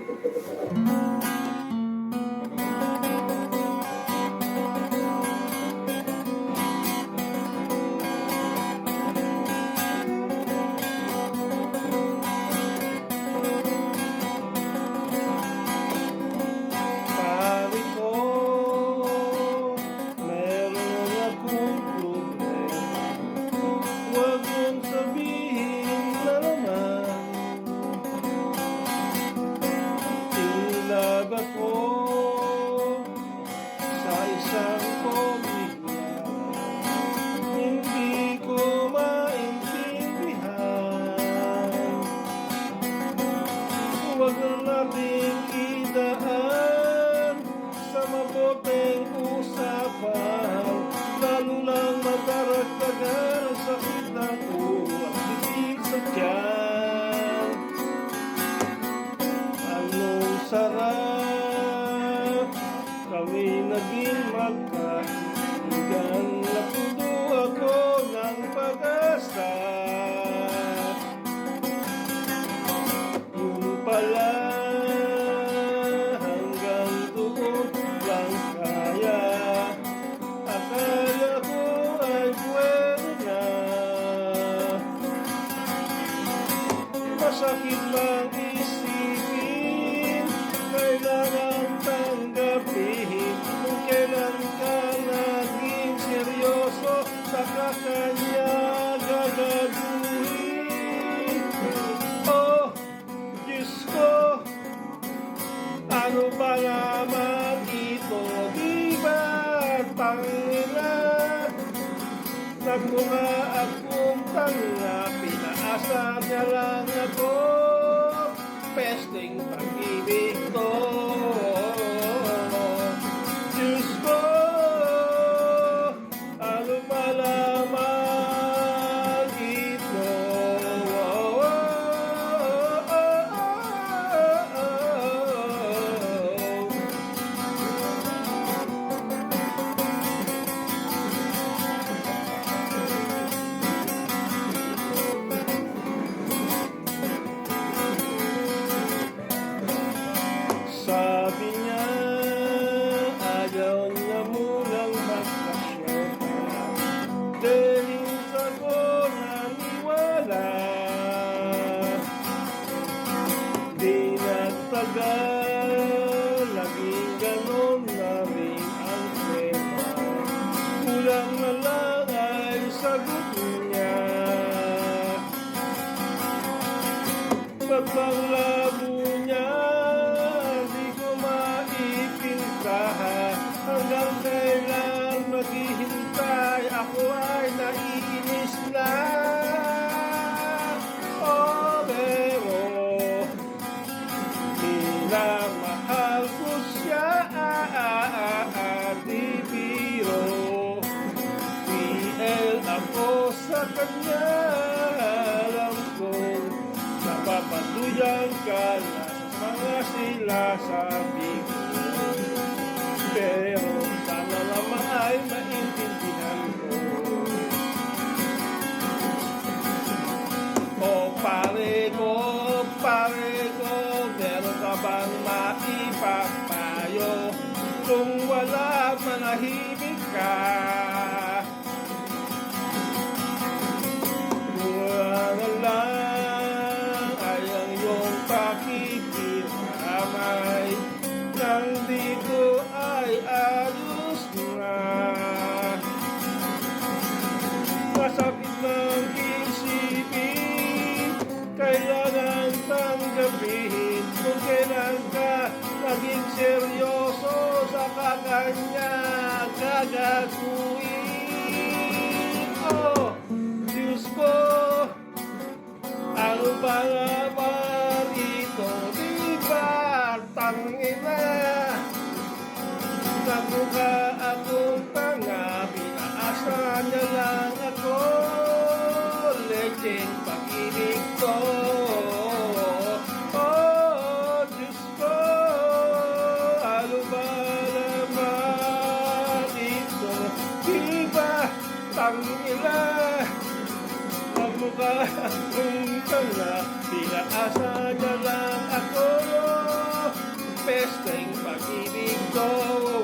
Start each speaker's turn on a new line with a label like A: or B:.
A: Pare ko, meron akong problema. Huwag mong sabihin na naman tinilab ako sa isang komedya. Hindi ko maintindihan. Huwag na nating idaan sa mabuting usapan, lalo lang madaragdagan ang sakit ng ulo at bibig sa tiyan. Anong sarap kami naging magkaibigan, napuno ako ng pag-asa. Yun pala, hanggang doon lang kaya. Akala ko ay pwede na. Masakit mang isipin, kailangan tanggapin kung kailan ka naging seryoso, saka kanya gagaguhin. Oh, Diyos ko, ano ba naman ito? Di ba tangina? Nagmula akong tanga, pinaasa niya lang ako. Pesting pag-ibig to. Diyos ko, ano ba naman ito? Sabi niya, ayaw niya munang magkasyota. Dahil ako naniwala. Di nagtagal, laging ganon na rin ang tema. Kulang na lang ay sagot niya. Ba't ang labo niya? Hanggang kailan maghihintay, ako ay naiinis na. Oh, pero minamahal ko siya, di biro. PL ako sa kanya, alam kong napapatuyan ka na sa mga sinasabi ko. Pero sana naman ay maintindihan ko. O pare ko, meron ka bang maipapayo? Kung wala, manahimik ka. Kung wala na lang ay ang iyong pakikiramay, nandito ay ayos na. Masakit ng isipin, kailangan tanggapin kung kailan ka naging seryoso, sa kakanya gagaguin. Oh, Diyos ko, ano ba naman ito? Di ba tangina? Nagmukha akong tanga, pinaasa niya lang ako. Lecheng pag-ibig ko. Oh, Diyos ko, ano ba naman ito? Di ba tangina? Nagmukha akong tanga, pinaasa niya lang ako. puso